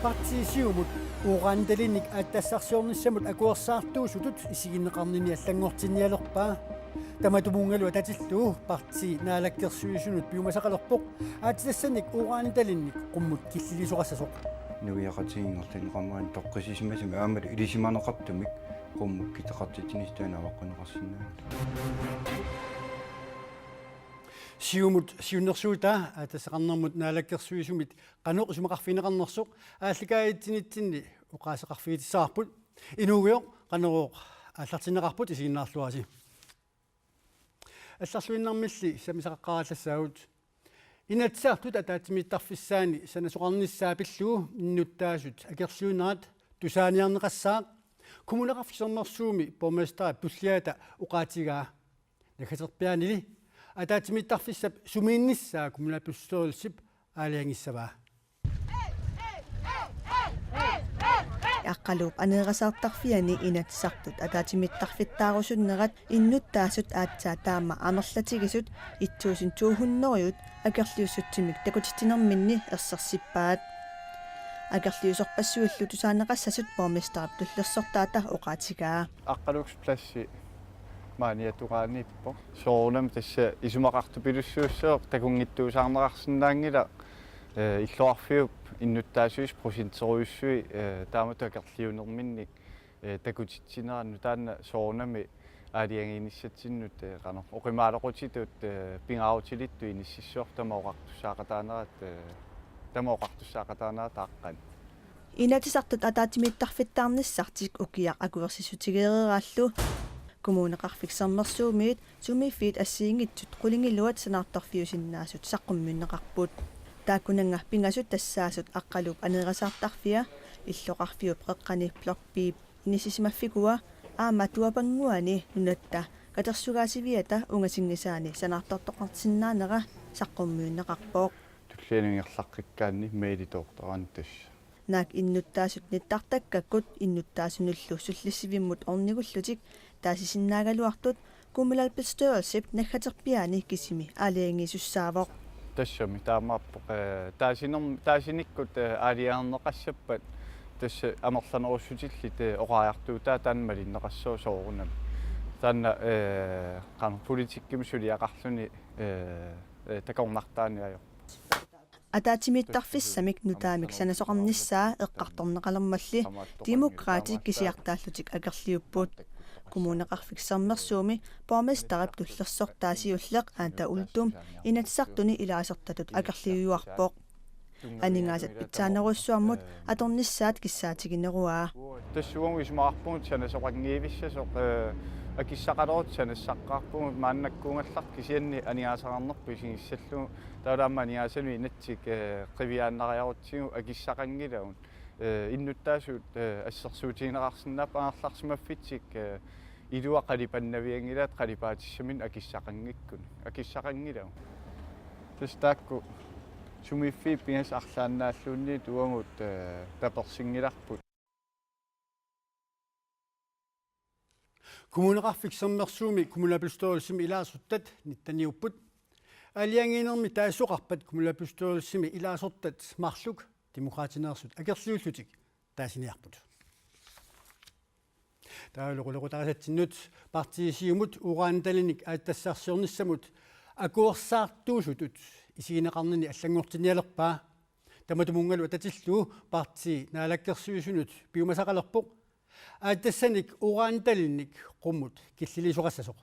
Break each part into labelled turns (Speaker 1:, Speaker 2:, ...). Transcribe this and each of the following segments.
Speaker 1: партисиумут ууранталинник аттассарсиорнissamут акуерсаартуусутут исигиннеқарнини аллангортинниалерпаа таматумунгалу ататиллуу парти наалаккерсуисунут пиумасақалерпоқ аатсассаник ууранталинник қуммут киллилисоқассасоқ
Speaker 2: нуиақатигингерлин қамаан тоққисисимасими аамали илисиманеқартумик қуммут китеқартитинистуана аваққунеқарсинаат
Speaker 1: сиумут сиуннерсуута атассақарнэрмут наалаккерсуисумит қанеқ сумақарфинеқарнерсоқ аалликаитсинитсинни уқаасеқарфигитиссаарпут инуугиоқ қанероқ ааллартинеқарпут исигиннаарлуаси алларлуиннармилли самисақаққараллассаагут инатсаартут атаатимиттарфиссаани санасоқарниссаа пиллуу иннуттаасут акерлуинерат тусааниарнеқассаа кумулеқарфисернэрсууми поместаа пуллиата уқаатигаа накатерпианили атаатимиттарфиссап сумиинниссаа кумулапуссуорилсип аалиангиссаваа
Speaker 3: аққалууп анеерасаартарфиани инатсартут атаатимиттарфиттаарусуннерат иннуттаасут аатсаа таама амерлатигисут итсуусин туухуннериут акерлиуссутсимик такутитинерминни ерсерсиппаат акерлиусорпассуиллу тусаанеқассасут поместарап туллерсортаата уқаатигаа
Speaker 4: аққалукс пласси maaниатугааниппо соорнам тасса исумақарту пилуссууссеэқ такунгиттуусаарнеқарсинаангила иллуарфиуп иннуттаасуис просинтеруиссуи таамату акерлиунерминник такутитсинеранну таанна соорнами аалиангииниссатсиннут қано оқимаалоқутитут пингаарутилитту иниссиссуар тамаоқартуссаақатаанаат ааққан
Speaker 3: инатисартут атаатимиттарфиттаарниссартик укиақ акуерсисутигеерааллу коммунеқарфиксарнерсуумиит сумиффиит ассиингитсут қулингилуат санаартарфиусиннаасут саққумминнеқарпут тааккунанга пингасут тассаасут аққалуп анерасаартарфиа иллоқарфиуп қеққани блокпип инисисимаффикуа ааматуапангуани нунатта катерсугаасивиата унгасингисаани санаартартоқартиннаанера саққуммииннеқарпоқ
Speaker 4: туллианунгерлаққиккаанни меилитоортаран тасса
Speaker 3: наак иннуттаасут ниттартаккаккут иннуттаасунуллу суллиссивиммут орнигуллутик таасисиннаагалуартут кумулалпистуерсип наггатерпиаани кисими аалиангисуссаавоқ
Speaker 4: тассами таамааппоқ таасиниккут аалиаарнеқассаппат тасса амерланеруссутиллит оқаартуутаа таанмалиннеқассоо соорунам таанна қан политикким сулиақарлуни такорнартааниаё
Speaker 3: атаатимиттарфиссамик нутаамик санасоқарниссаа эққарторнеқалермалли демократик кисиартааллутик акерлиуппут коммунеқарфиксарнерсууми поместарап туллерсортаасиуллеқ аата ултум инатсартуни илаасертатут акерлиуюарпоқ анингаасат питсаанеруссуармут аторниссаат киссаатигинеруаа
Speaker 4: тассугуми смаарпуут санасоқангиивиссасоқ акиссақалерут санассаққарпугут мааннаккуунгаллар кисианни аниаасақарнерпу сигиссаллу таулаама аниаасалуи инатсик қивиааннариарутсигу акиссақангилаун иннуттаасуут ассерсуутигинеқарсинаап аарларсимаффитсик илуа қалипаннавиангилаат қалипаатиссамин акиссақангиккун тастаакку сумиффи пингас арлааннааллуунни туангут таперсингиларпут
Speaker 1: кумулеқарфиксернерсууми кумулапустоорилсими илаасуттат ниттаниуппут алиангинерми таасоқарпат кумулапустоорилсими илаасортат марлук демократинеерсут акерлиуллутик таасиниарпут таалоқулеқутарасатсиннут партисиумут ураанталиник ааттассаарсиорниссамут акуерсаартуусутут исигинеқарнини аллангортиниалерпаа таматумунгалу ататиллуу парти наалаккерсуисунут пиумасақалерпоқ ааттассаник ураанталинник қуммут киллилисоқассасоқ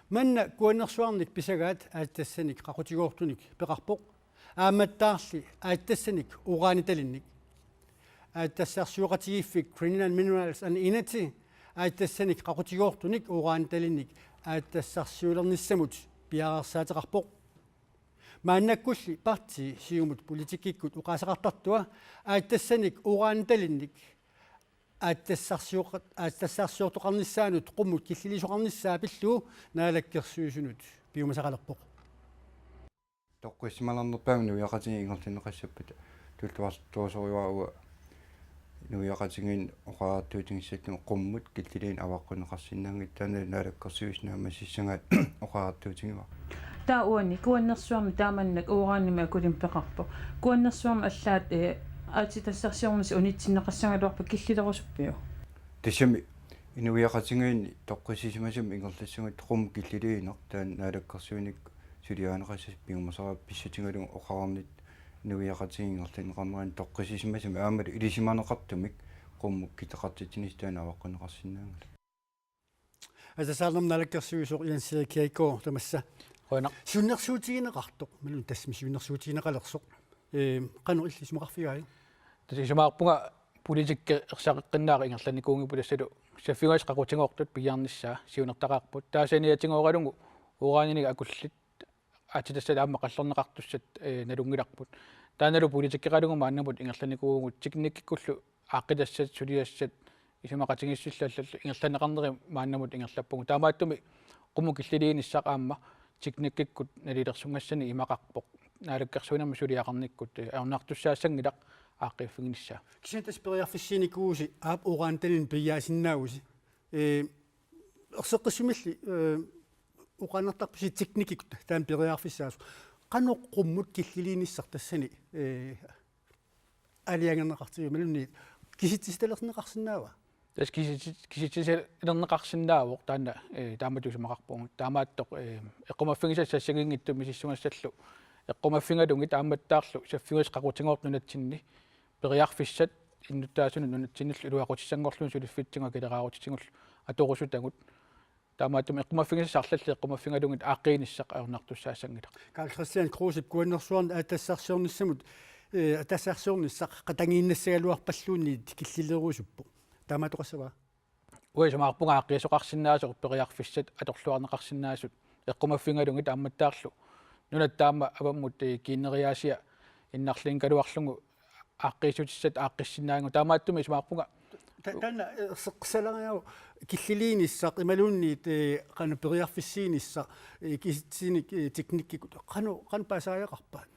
Speaker 1: манна куаннерсуарник писагаат ааттассаник қақутигоортуник пеқарпоқ ааматтаарли ааттассаник урааниталинник ааттассаарсуоқатигиффик Mineral and Minerals and Energy ааттассаник қақутигоортуник урааниталинник ааттассарсуулерниссамут пиарерсаатеқарпоқ мааннаккулли парти сиумут политиккиккут уқаасақартартуа ааттассаник урааниталинник ааттассарсуортоқарниссаанут қуммут киллилисоқарниссаа пиллуу наалаккерсуисунут пиумасақалерпоқ
Speaker 2: тоққиссималернерпаами нуиақатигингерлинеқассаппата тултуартуусориуауа нуиақатигин оқаартуутингиссаттун қуммут киллилиин аваққунеқарсинаангит таана наалаккерсуиснаама сиссангаат оқаартуутингива
Speaker 5: таауани куаннерсуарми тааманнак уорааннима акулим пеқарпо куаннерсуарми аллаат аатитассарсиорнис унитсиннеқассангалуарпа киллилерусуппиу
Speaker 2: тисами инуиақатингуини тоққисисимасам ингерлассугут қум киллилиинер таан наалаккарсуиник сулиаанеқассас пиумасара писсатингалугу оқарнит инуиақатингерланеқарнеран тоққисисимасам аамали илисиманеқартумик қуммук китеқартитинис таана аваққунеқарсинаангала
Speaker 1: асасаалнам налаккерсуисоо иансиакиаиккоо тамасса
Speaker 6: Quna
Speaker 1: суннерсуутигинеқартоқ малун тассми суннерсуутигинеқалерсоқ qanu иллисмақарфигаи
Speaker 6: tasisumaqpunga politik ersaqeqqinnaari ingerlanikkuungipulassulu saffigaas qaqutigoortut piarnissaa siunertaqaarput taasaniatingooralungu uuraaniniga akullit atitassalaamma qallerneqartussat nalungilarput taanalu politikkeqalungu maannamut ingerlanikkuungut tiknikkullu aaqqitassat suliassat isimaqatingissillallal ingerlaneqarneri maannamut ingerlappungu taamaattumi qumu killiliinissaq aamma tiknikkikkut nalilersungassani imaqarpoq naalakkersuinamma suliaqarnikkut aornaartussaassangilaq aaqqiffiginissaa
Speaker 1: кисентас периарфиссиникууси аап ураанталин пияасиннаагуси ерсеққиссумилли уqaanертарпси техникикут таан периарфиссаасу qanuqqumмут киллилииниссар тассани алиангернеқартигумалунни киситсисталернеқарсинаава
Speaker 6: тас киситсилернеқарсинаавоқ таана тааматусумақарпугу таамааттоқ эққумаффигисас сассагингитту мисиссунгассаллу эққумаффингалунги тааматтаарлу саффигис қақутингоорнунатсинни периарфиссат иннуттаасуну нунатсинниллу илуақутиссангорлун сулиффитсинга килераарутитсингуллу аторусутагут таамааттум эққумаффигисас арлалли эққумаффингалунгит ааққииниссақ аернартуссаассангила
Speaker 1: Карл Christian Krusip куаннерсуарн атассарсиорниссамут атассарсиорниссақ қатангииннассагалуарпаллуунни киллилерусуппу таамаатоқассава
Speaker 6: уисумаарпунга ааққиисоқарсинаасоқ периарфиссат аторлуарнеқарсинаасут эққумаффингалунгит аамматтаарлу нунаттаама аваммут киннериаасиа иннарлин калуарлугу ааққиисутиссат ааққиссинаангу таамааттуми исумаарпунга
Speaker 1: таана сеққсалариау киллилииниссақ ималуунниит қана периарфиссииниссақ киситсиник техниккикут қану пасааяқарпаат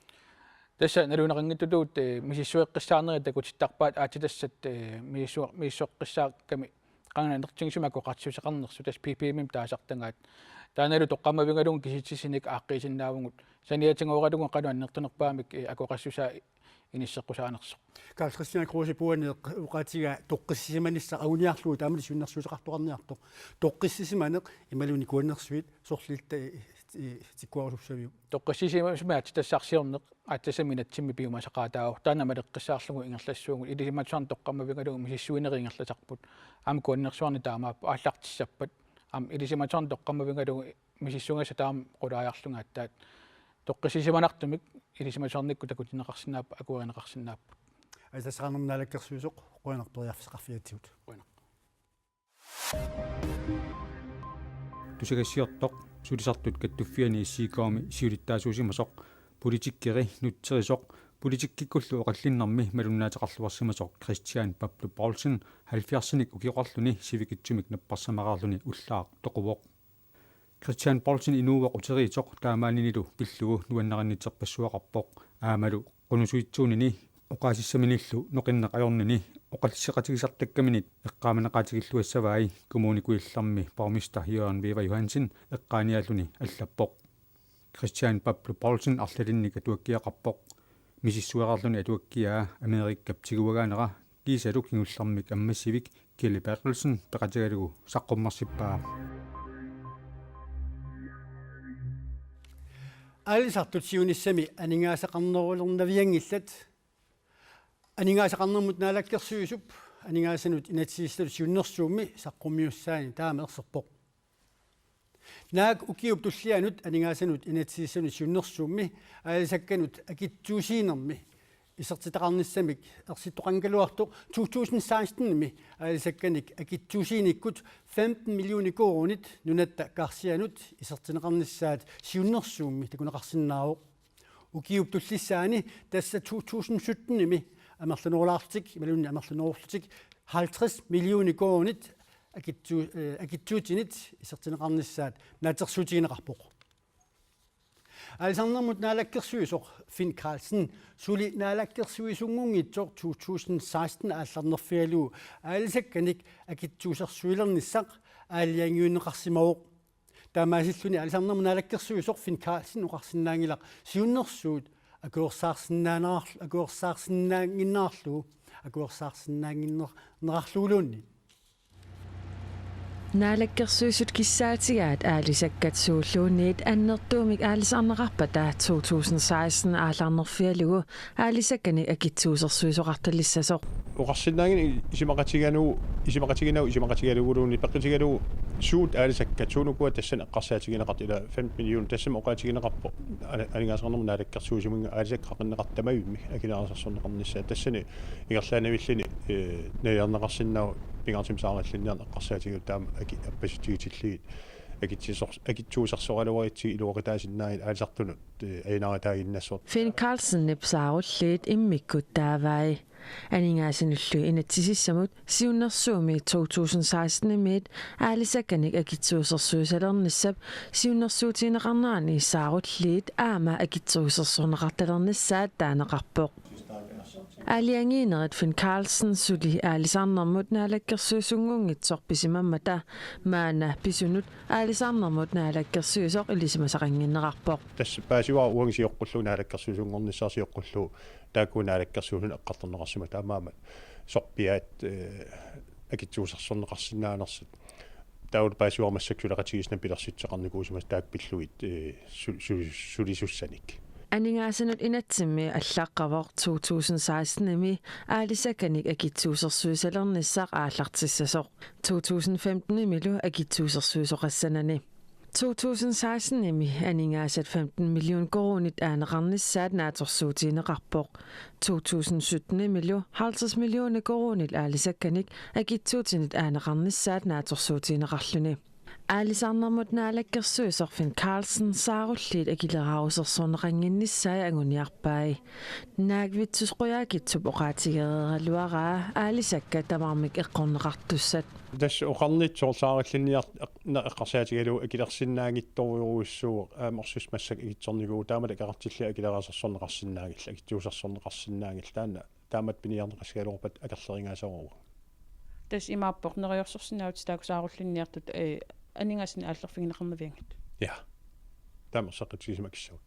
Speaker 6: тасса налунеқингиттутуут мисиссуэққиссаарнери такутиттарпаат аатитассат миссоққиссаакками қанганертингисумаку қартсусеқарнерсу тас ppm таасартангаат тааналу тоққамавингалугу киситсисиник ааққиисиннаавгут саниатингооралугу қану аннертунерпаамик акоқассусаа иниссеққусаанерсо
Speaker 1: Карл Christian Krusip пуани уқаатига тоққиссисиманиссақ ауниарлуу таамали суннерсуусеқартоқарниарто тоққиссисиманеқ ималуни куаннерсуит сорлилта тиккуарусуссавиу
Speaker 6: тоққиссисимаат тассарсиорнеқ аттасаминатсимми пиумасақаатаавор таанамалеққиссаарлугу ингерлассуугу илисиматсуарн тоққамавингалугу мисиссуинери ингерласарпут аама куаннерсуарни таамааппу ааллартиссаппат ам илисиматсуарн тоққамавингалугу мисиссунгаса таам қулааjaarlungaаттаат тоққиссисиманартумик илисиматсуарникку такутинеқарсинааппа акуаринеқарсинааппут
Speaker 1: асасаанерм налаккерсуусоқ қуанерпериарфисеқарфиатигут
Speaker 7: тусагассиортоқ сулисартут каттуффиани иссиикаами сиулиттаасуусимасоқ политиккери нутсерисоқ политиккиккуллу оқаллиннарми малуннаатеқарлуарсимасоқ Christian Pablo Paulsen 70-ник укиоқарлуни сивикитсумик наппарсамараарлуни уллаақ тоқувоқ Christian Paulsen инуувақ утериитоқ таамаанинилу пиллугу нуаннераннитсерпассуақарпоқ аамалу қунусуитсуунини оқаасиссаминиллу ноқиннеқаёрнини оқаллиссеқатигисартаккаминит эққааманеқаатигиллуассаваи коммуникуилларми пармиста Jørgen Wever Johansen эққааниаллуни аллаппоқ Christian Pablo Paulsen арлалинника туаккиақарпоқ мисиссуерарлуни атуаккиаа Америккап тигуагаанера кисалу кингуллармик аммассивик Kelly Bertelsen пеқатигалугу саққуммарсиппаа
Speaker 1: алисартут сиуниссами анингаасақарнерулернавиангиллат анингаасақарнермут наалаккерсуисуп анингаасанут инатсиисталу сиуннерсуумми саққуммиуссаани таамеерсерпоқ наак укиуп туллианут анингаасанут инатсииссану сиуннерсуумми аалисакканут акитсуусиинерми исертитақарниссамик ерситтоқангалуартоқ 2016-ми аалисакканик акитсуусииниккут 15 миллиуни коорунит нунатта карсианут исертинеқарниссаат сиуннерсуумми такунеқарсинаароқ укиуп туллиссаани тасса 2017-ми амерлунерлаартик ималунни амерлунерлутик 50 миллиуни коорунит акитсуутинит исертинеқарниссаат наатерсуутигинеқарпоқ алсарнермут наалаккерсуисоқ Finn Carlsen сули наалаккерсуисунгунгитсоқ 2016 аалларнерфиалуу аалисакканик акитсуусерсуилерниссақ аалиангиуннеқарсимавоқ таамаасиллуни алисарнерма наалаккерсуисоқ Finn Carlsen уқарсинаангилақ сиуннэрсуут акуерсаарсинаангиннаарлу акуерсаарсинаангиннерлуулуунни
Speaker 8: Naalakkersuisut kissaatigaat aalisakkat suulluunniit annertuumik aalisarneqarpa taa 2016 aallarnerfialugu aalisakkani akitsuusersuisoqartallissasoq
Speaker 9: uqarsinnaangin isimaqatigaluguruunni peqqitigalu suut aalisakkat suunukua tassan eqqarsaatigineqart ila 5 million tassam oqaatigineqarpo alingaasarnerma naalakkersuusimunga aalisakqaqinneqartamavimmi akilaarsarsorneqarnissa tassani ingerlaanavillini najarneqarsinnau pingartim saarallinniarn eqqarsaatigilu taama appasitigitilligit akitsuusarsoraluaritsi iluoqitaasinnaagit aalisartunut ainarataaginnassort
Speaker 8: Finn Carlsen nipsaarulliit immikkut taavai aningaasinullui inatsisissamut siunnersuumi 2016 miit aalisakkanik akitsuusersuusalernissap siunnersuutiineqarnaani saarulliit aama akitsuusersorneqartalernissaat taaneqarpoq Aliangiineret Finn Carlsen suli aalisarnermut naalakkersuusungungitsoq pisimammata maana pisunut aalisarnermut naalakkersuisoq ilisimasaqanginneqarpoq
Speaker 9: tässä pääsiwa uangisijoqqullu naalakkersuusungornissaasijoqqullu taakkuun naalakkersuusun eqqartorneqarsima taamaamat sorpiaat akitsuusarsorneqarsinnaanersut taul pääsiwarmassaksuleqatigisna pilersitseqarnikuusimas taakpilluit sulisussanik
Speaker 8: Aningaasanut inatsimmi allaqqavoq 2016 imi aalisakkanik akitsuusersuisalernissaq aallartissasoq 2015 imilu akitsuusersuisoqassanani 2016 imi aningaasat 15 million koronit aaneqarnissaat naatorsuutiineqarpoq 2017 imilu 50 million koronit aalisakkanik akitsuutinit aaneqarnissaat naatorsuutiineqarluni Aalisarnermut naalakkersuisoq Finn Carlsen saarulliit akilerarusersorneqanginnissaai anguniarpai naagvitsusquyaakitsup oqaatigereeraluaraa aalisakka tamarmik eqqorneqartussat
Speaker 9: tässä oqarnitsoorsaarallinniart eqqarsaatigalu akilersinnaangittoruuruissuuq aamorsusmassak igitsorniguu taamat aqartillia akilerasersorneqarsinnaagilla akitsuusarsorneqarsinnaagilla taamat piniarneqasgaluorpat akerleringaasaruu
Speaker 5: tas imaappoq neriorsorsinnaut taakusaarullunniartut aningaasini aallerfingineqarnaviangit
Speaker 9: ja taamersaqqitisimakissavak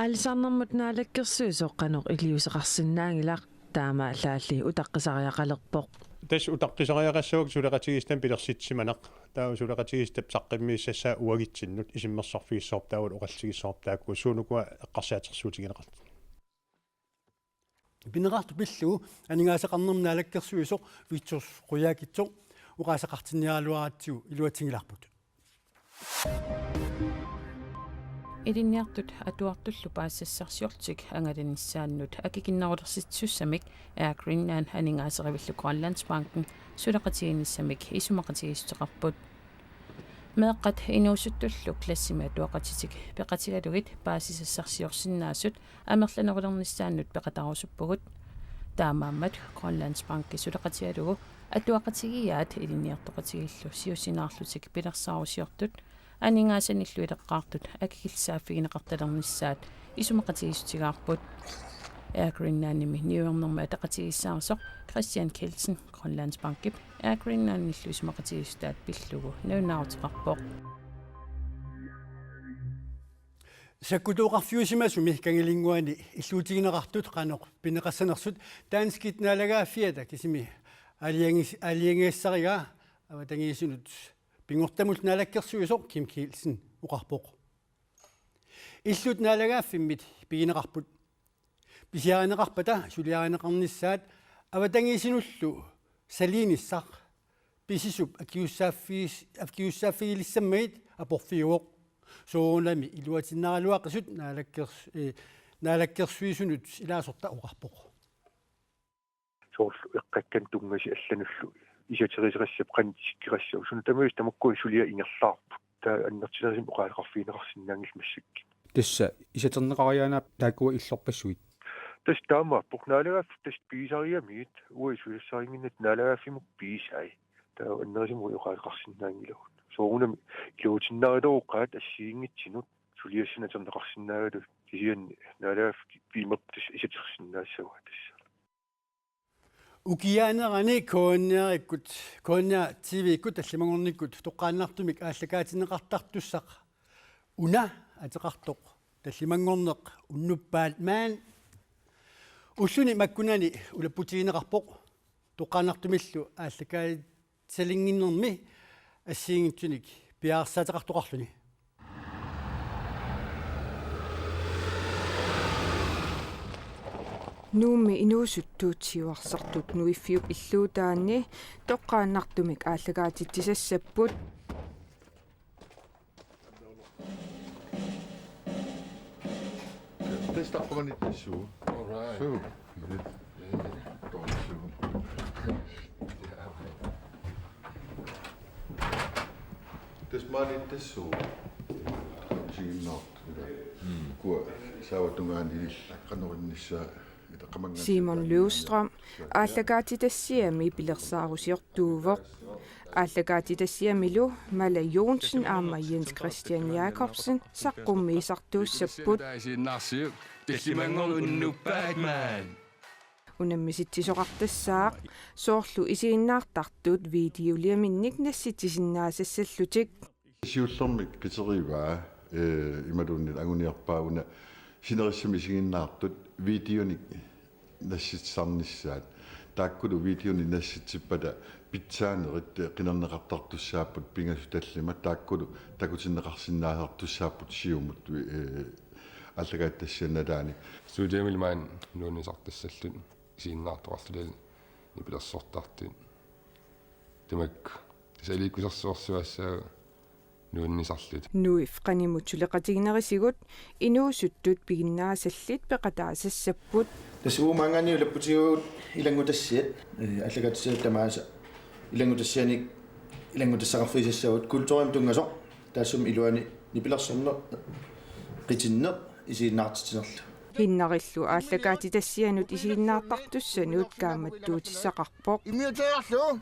Speaker 8: Aalisarnermut naalakkersuisoq qanuq iliuseqarsinnaangilaq taama allaalli utaqqisariaqalerpoq
Speaker 9: tässä utaqqisariaqassavak suleqatigistan pilersitsimanaq taa suleqatigistap saqqimmiissassaa uagitsinnut isimmersarfiissoorp taawal oqalsigissoorp taakku suunukua eqqarsaatsersuutigineqart
Speaker 1: Bineqartu pillu aningaasaqarnerma naalakkersuisoq vitsurquyaakitsoq uqaasaqartinniaraluaratsiu iluatingilarput
Speaker 5: Ilinniartut atuartullu paassarsiortik angalannissaannut akikinnarulersitsussamik Greenland aningaaserivillu Grønlandsbanken suleqatiginissamik isumaqatigisteqarput meeqqat inuusuttullu klassima tuaqatitik peqatigalugit paasisassarsiorsinnaasut amerlanerulernissaannut peqatarusuppugut taamaammat Grønlandsbanki suleqatigalugu atuaqatigiaat ilinniartoqatigillu siusinaarlutik pilersaarusiortut aningaasannillu ileqqaartut akikilsaaffigineqartalernissaat isumaqatigistigaarput Greenlandimi niuernerma ataqatigissaarsoq Christian Kelsen Grønlandsbankip Greenlandillu isumaqatigistaat pillugu naunnaarutiqarpoq
Speaker 1: sakkutuuqarfiusimasumi kangilinguani illuutigineqartut qanoq pineqassanersut taanskit naalagaafiata kisimi aliangiassariga avatangiisunut pingortamul naalakkersuisoq Kim Kielsen uqarpoq illut naalagaaffimit pigineqarput pisiarineqarpata suliarineqarnissaat avatangiisinullu salinissaq pisisup akiussaaffigilissamait aporfiuoq soonami iluatinnaraluaqisut naalakkersuisunut ilaasorta uqarpoq
Speaker 10: soorlu eqqakkan tungasi allanullu isateriserissap qantissikkirassau sunu tamuis tamakkuin sulia ingerlaarpu taa annertinerisum oqaaleqarfiineqarsinnaangilmassakki
Speaker 7: tässä isaterneqariaanaap taakkua illorpassuit
Speaker 10: tas taamaappoq naalagaaff tas piisariamiit uisuissariginnat naalagaaffimuk piisai taa annerisimu oqaaleqarsinnaangilagut soorunami iluutinnarileruqqaat assiingitsinut suliassinaterneqarsinnaagalu tisianni naalagaaf piimap tas isatersinnaassava tassa
Speaker 1: укиаанерани коонниариккут коонниа тивиккут аллимагорниккут тоққааннартумик ааллакаатинеқартартуссақ уна атеқартоқ таллимангорнеқ уннуппаат маан уллуни маккунани улаппутигинеқарпоқ тоққааннартумиллу ааллакаатсалингиннерми ассиингитсуник пиаарсаатеқартоқарлуни
Speaker 11: нууми инуусуттуутсиуарсартут нуиффиуп иллуутаанни тоққааннартумик ааллагаатитсассаппут
Speaker 12: Testaqqumanittassu. All right. So. Tesmanittassu. Siginnart. Kua saawatungaanilil qanorunnissaa
Speaker 11: Simon Løvstrøm ааллагаатитассиами пилерсаарусиортууvoq ааллагаатитассиамилу Mala Jonsen аама Jens Christian Jacobsen саққуммиисартууссаппут унаммиситсисоқартассаақ соорлу исииннаартартут видеолиаминник насситсисиннаасассаллутик
Speaker 12: сиуллэрмик питериваа ималууннил агуниарпаагуна синериссами сигиннаартут видеоник насситсарнissaат тааккулу видеони насситсиппата питсаанерит qinernеқартартуссааппут пингасу таллима тааккулу такутиннеқарсинаасартуссааппут сиумут аллагааттассианалаани
Speaker 13: студиамилмаан нуунисартассаллут сииннаартоқарлулал нипилерсортартин тамак тисаликкусерсуарсуассаа нууннисарлут
Speaker 11: нуиф qaнимутсулеқатигинерисигут инуусуттут пигиннаасаллит пеқатаасассаппут
Speaker 14: тасуумаангани улаппутигуут илангутассиат аллагатсиат тамааса илангутассианик илангутассақарфисассагут культурим тунгасоқ таассум илуани нипилерсорнер qitиннер исииннаартитинерлу
Speaker 11: хиннариллу ааллагаатитассианут исииннаартартуссанут кааматтуутиссақарпоқ
Speaker 15: имиутеарлу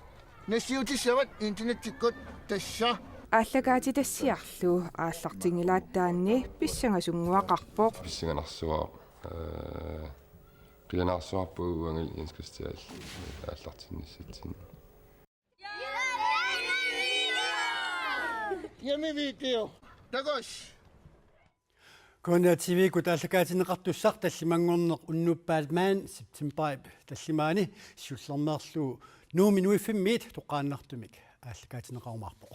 Speaker 15: нассиутиссават интернеттиккут тасса
Speaker 11: ааллагаатитассиарлу ааллартингилааттаанни писсангасунгуақарпоқ
Speaker 13: писсанганарсуаа qilanaarsuarpuuangil Jens Christian ааллартинниссатсин
Speaker 15: Ями видео тагош
Speaker 1: Кона тивикут ааллакаатинеқартуссар таллимангорнеқ уннуппаат маан септемберип таллимаани сиуллермеерлу нууминуиффиммиит тоққааннартумик ааллакаатинеқарумаарпоқ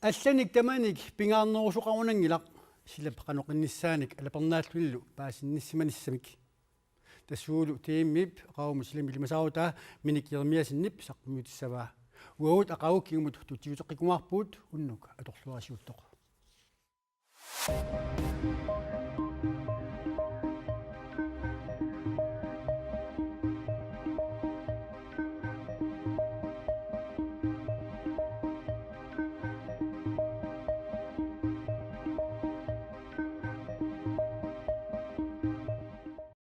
Speaker 1: алланик таманик пингаарнерусоқарунангилақ силаппақаноқинниссааник алапернааллуллу паасинниссиманиссамик тассуулу тииммип қаумуслими лимасарута миник ермиасиннип саққумиутиссаваа уагут ақаууккигумут тутиутеққикумаарпуут уннук аторлуарасиуттоқ